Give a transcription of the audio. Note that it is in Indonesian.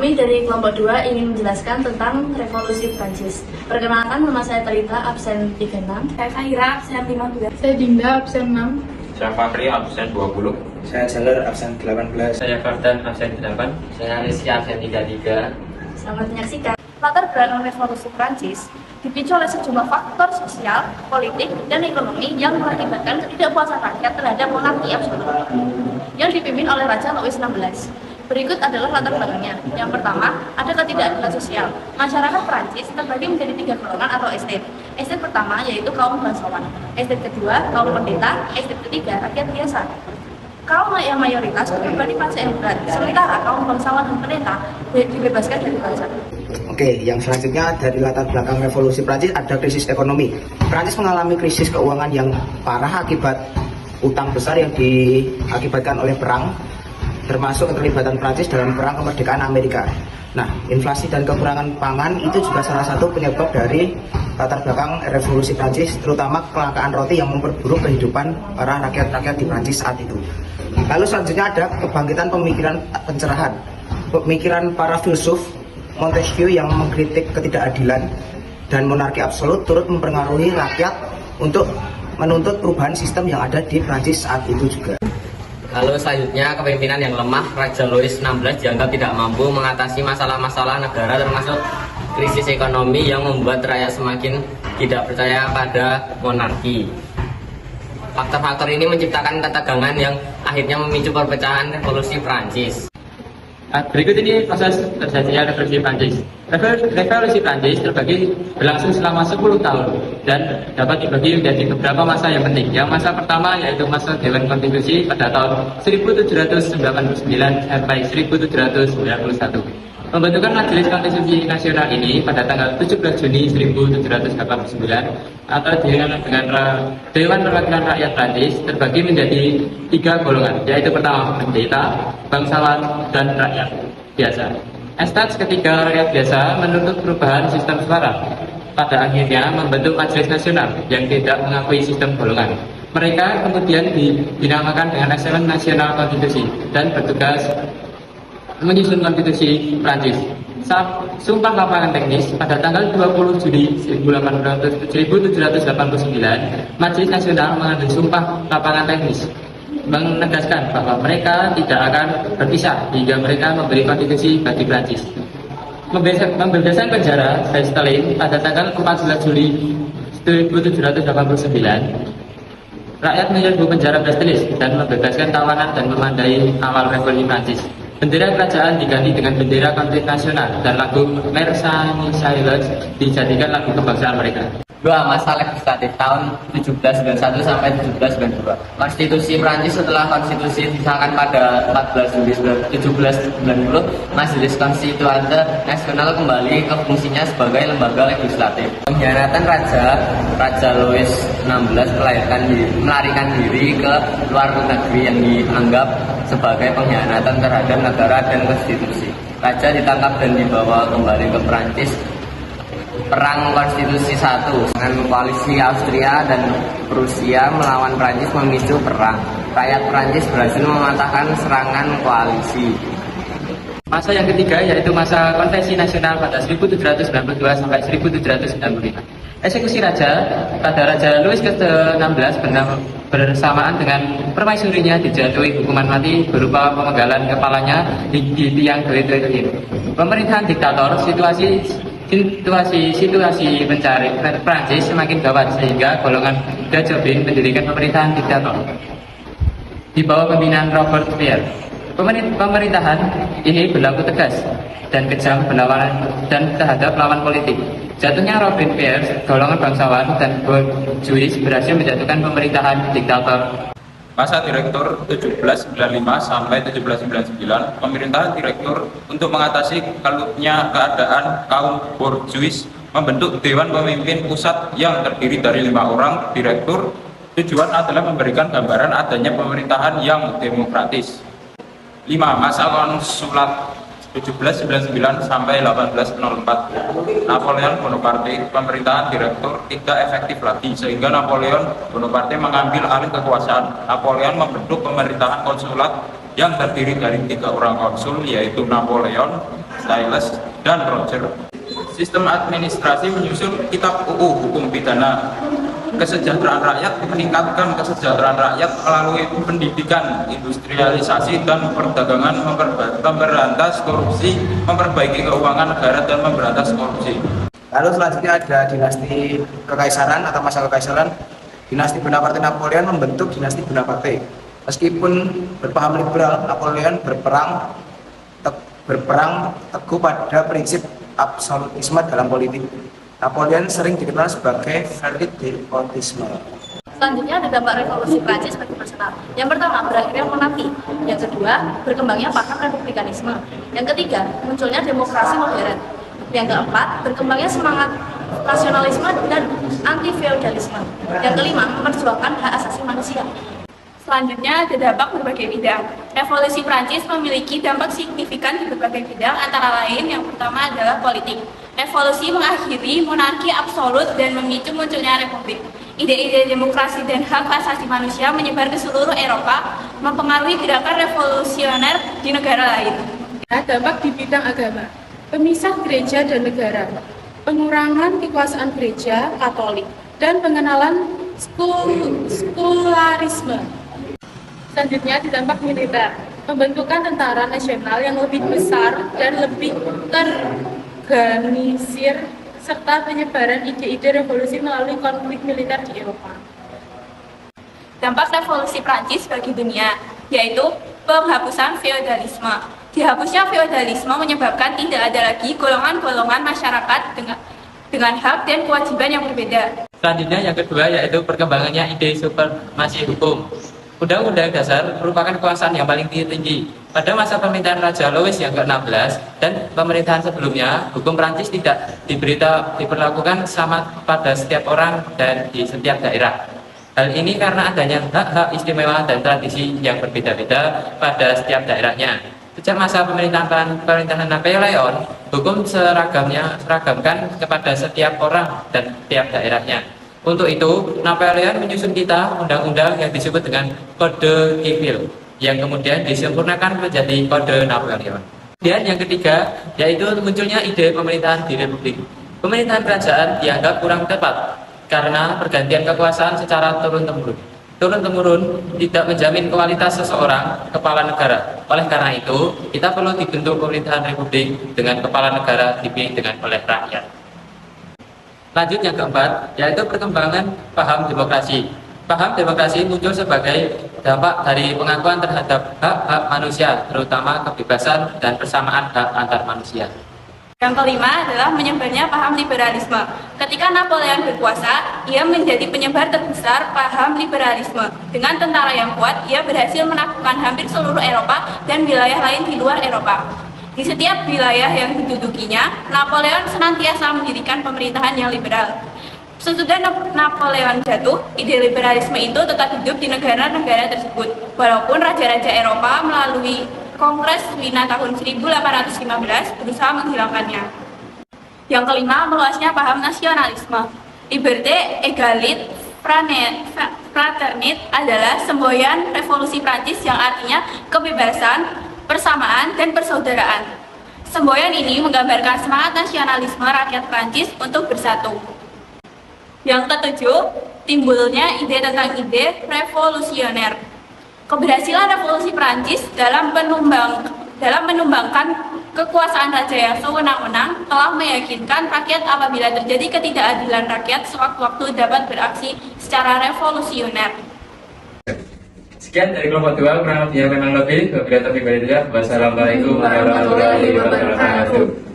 Kami dari kelompok 2 ingin menjelaskan tentang revolusi Prancis. Perkenalkan, nama saya Talita, absen 36. Saya Fahira, absen 15. Saya Dinda, absen 6. Saya Fahri, absen 20. Saya Jaler, absen 18. Saya Fardan, absen 8. Saya Rizky, absen 33. Selamat menyaksikan. Latar belakang revolusi Prancis dipicu oleh sejumlah faktor sosial, politik, dan ekonomi yang mengakibatkan ketidakpuasan rakyat terhadap monarki absolut yang dipimpin oleh Raja Louis XVI. Berikut adalah latar belakangnya. Yang pertama, ada ketidakadilan sosial. Masyarakat Prancis terbagi menjadi 3 golongan atau estate. Estate pertama yaitu kaum bangsawan, estate kedua kaum pendeta, estate ketiga rakyat biasa. Kaum yang mayoritas berbani pajak yang berat, sementara kaum bangsawan dan pendeta dibebaskan dari pajak. Oke, yang selanjutnya dari latar belakang revolusi Prancis ada krisis ekonomi. Prancis mengalami krisis keuangan yang parah akibat utang besar yang diakibatkan oleh perang, termasuk keterlibatan Prancis dalam perang kemerdekaan Amerika. Nah, inflasi dan kekurangan pangan itu juga salah satu penyebab dari latar belakang revolusi Prancis, terutama kelangkaan roti yang memperburuk kehidupan para rakyat-rakyat di Prancis saat itu. Lalu selanjutnya ada kebangkitan pemikiran pencerahan. Pemikiran para filsuf Montesquieu yang mengkritik ketidakadilan dan monarki absolut turut mempengaruhi rakyat untuk menuntut perubahan sistem yang ada di Prancis saat itu juga. Lalu selanjutnya kepemimpinan yang lemah. Raja Louis XVI dianggap tidak mampu mengatasi masalah-masalah negara termasuk krisis ekonomi yang membuat rakyat semakin tidak percaya pada monarki. Faktor-faktor ini menciptakan ketegangan yang akhirnya memicu perpecahan revolusi Prancis. Berikut ini proses terjadinya revolusi Prancis. Revolusi Prancis berlangsung selama 10 tahun dan dapat dibagi menjadi beberapa masa yang penting. Yang masa pertama yaitu masa Dewan Konstitusi pada tahun 1799 sampai 1791. Pembentukan Majelis Konstitusi Nasional ini pada tanggal 17 Juni 1789 atau dengan Dewan Perwakilan Rakyat Prancis terbagi menjadi 3 golongan, yaitu pertama pendeta, bangsawan, dan rakyat biasa. Estats ketiga rakyat biasa menuntut perubahan sistem suara. Pada akhirnya membentuk Majelis Nasional yang tidak mengakui sistem golongan. Mereka kemudian dinamakan dengan Assemblée Nationale Konstitusi dan bertugas menyusun konstitusi Prancis. Saat Sumpah Lapangan Teknis pada tanggal 20 Juli 1789, Majelis Nasional mengambil Sumpah Lapangan Teknis menegaskan bahwa mereka tidak akan berpisah hingga mereka memberi konstitusi bagi Prancis. Pembebasan penjara Bastille pada tanggal 14 Juli 1789, rakyat menyerbu penjara Bastille dan membebaskan tawanan dan memandai awal revolusi Prancis. Bendera kerajaan diganti dengan bendera konflik nasional dan lagu Marseillaise dijadikan lagu kebangsaan mereka. 2. Masa legislatif tahun 1791 sampai 1792. Konstitusi Prancis setelah konstitusi disahkan pada 14 Juli 1790, Majelis Konstituante Nasional kembali ke fungsinya sebagai lembaga legislatif. Pengkhianatan Raja Louis XVI melarikan diri ke luar negeri yang dianggap sebagai pengkhianatan terhadap negara dan konstitusi. Raja ditangkap dan dibawa kembali ke Prancis. Perang Konstitusi I dengan koalisi Austria dan Prusia melawan Prancis memicu perang. Rakyat Prancis berhasil mematahkan serangan koalisi. Masa yang ketiga yaitu masa Konvensi Nasional pada 1792 sampai 1795. Eksekusi raja pada Raja Louis XVI bersamaan dengan permaisurinya dijatuhi hukuman mati berupa pemenggalan kepalanya di tiang gelitrin. Pemerintahan diktator, situasi mencari Prancis semakin gawat sehingga golongan Jacobin mendirikan pemerintahan diktator di bawah pimpinan Robert Pierre. Pemerintahan ini berlaku tegas dan kejam berlawanan dan terhadap lawan politik. Jatuhnya Robert Pierre, golongan bangsawan dan bourgeois berhasil menjatuhkan pemerintahan diktator. Masa Direktur 1795 sampai 1799, pemerintahan Direktur untuk mengatasi keluhnya keadaan kaum bourgeois membentuk Dewan Pemimpin Pusat yang terdiri dari 5 orang direktur. Tujuan adalah memberikan gambaran adanya pemerintahan yang demokratis. 5. Masa Konsulat 1799 sampai 1804. Napoleon Bonaparte, pemerintahan direktur tidak efektif lagi sehingga Napoleon Bonaparte mengambil alih kekuasaan. Napoleon membentuk pemerintahan konsulat yang terdiri dari 3 orang konsul yaitu Napoleon, Styles, dan Roger. Sistem administrasi menyusun kitab UU Hukum Pidana. Kesejahteraan rakyat meningkatkan kesejahteraan rakyat melalui pendidikan, industrialisasi, dan perdagangan, memberantas korupsi, memperbaiki keuangan negara, dan memberantas korupsi. Lalu selanjutnya ada dinasti kekaisaran atau masa kekaisaran. Dinasti Bonaparte Napoleon membentuk dinasti Bonaparte. Meskipun berpaham liberal, Napoleon berperang teguh pada prinsip absolutisme dalam politik. Napoleon sering dikenal sebagai Ferdinand despotisme. Selanjutnya ada dampak revolusi Prancis bagi nasional. Yang pertama, berakhirnya monarki. Yang kedua, berkembangnya paham republikanisme. Yang ketiga, munculnya demokrasi modern. Yang keempat, berkembangnya semangat nasionalisme dan anti-feodalisme. Yang kelima, memperjuangkan hak asasi manusia. Selanjutnya ada dampak berbagai bidang. Revolusi Prancis memiliki dampak signifikan di berbagai bidang, antara lain yang pertama adalah politik. Revolusi mengakhiri monarki absolut dan memicu munculnya republik. Ide-ide demokrasi dan hak asasi manusia menyebar ke seluruh Eropa, mempengaruhi gerakan revolusioner di negara lain. Dampak di bidang agama, pemisah gereja dan negara, pengurangan kekuasaan gereja Katolik, dan pengenalan sekularisme. Selanjutnya di dampak militer, pembentukan tentara nasional yang lebih besar dan lebih terorganisir, serta penyebaran ide-ide revolusi melalui konflik militer di Eropa. Dampak revolusi Prancis bagi dunia, yaitu penghapusan feodalisme. Dihapusnya feodalisme menyebabkan tidak ada lagi golongan-golongan masyarakat dengan hak dan kewajiban yang berbeda. Selanjutnya yang kedua yaitu perkembangannya ide supremasi hukum. Undang-Undang Dasar merupakan kekuasaan yang paling tinggi. Pada masa pemerintahan Raja Louis yang ke-16 dan pemerintahan sebelumnya, hukum Prancis tidak diberlakukan sama pada setiap orang dan di setiap daerah. Hal ini karena adanya hak-hak istimewa dan tradisi yang berbeda-beda pada setiap daerahnya. Sejak masa pemerintahan Napoleon, hukum seragamkan kepada setiap orang dan setiap daerahnya. Untuk itu, Napoleon menyusun undang-undang yang disebut dengan Kode Civil, yang kemudian disempurnakan menjadi Kode Napoleon. Dan yang ketiga, yaitu munculnya ide pemerintahan di Republik. Pemerintahan kerajaan dianggap kurang tepat karena pergantian kekuasaan secara turun-temurun. Turun-temurun tidak menjamin kualitas seseorang kepala negara. Oleh karena itu, kita perlu dibentuk pemerintahan Republik dengan kepala negara dipilih oleh rakyat. Lanjut yang keempat, yaitu perkembangan paham demokrasi. Paham demokrasi muncul sebagai dampak dari pengakuan terhadap hak-hak manusia, terutama kebebasan dan persamaan hak antar manusia. Yang kelima adalah menyebarnya paham liberalisme. Ketika Napoleon berkuasa, ia menjadi penyebar terbesar paham liberalisme. Dengan tentara yang kuat, ia berhasil menaklukkan hampir seluruh Eropa dan wilayah lain di luar Eropa. Di setiap wilayah yang didudukinya, Napoleon senantiasa mendirikan pemerintahan yang liberal. Sesudah Napoleon jatuh, ide liberalisme itu tetap hidup di negara-negara tersebut, walaupun raja-raja Eropa melalui Kongres Wina tahun 1815 berusaha menghilangkannya. Yang kelima, meluasnya paham nasionalisme. Liberté, égalité, fraternité adalah semboyan revolusi Prancis yang artinya kebebasan, persamaan, dan persaudaraan. Semboyan ini menggambarkan semangat nasionalisme rakyat Prancis untuk bersatu. Yang ketujuh, timbulnya ide tentang ide revolusioner. Keberhasilan revolusi Prancis dalam menumbangkan kekuasaan raja yang sewenang-wenang telah meyakinkan rakyat apabila terjadi ketidakadilan rakyat sewaktu-waktu dapat beraksi secara revolusioner. Sekian dari kelompok 2, kurang lebih. Wassalamualaikum warahmatullahi wabarakatuh.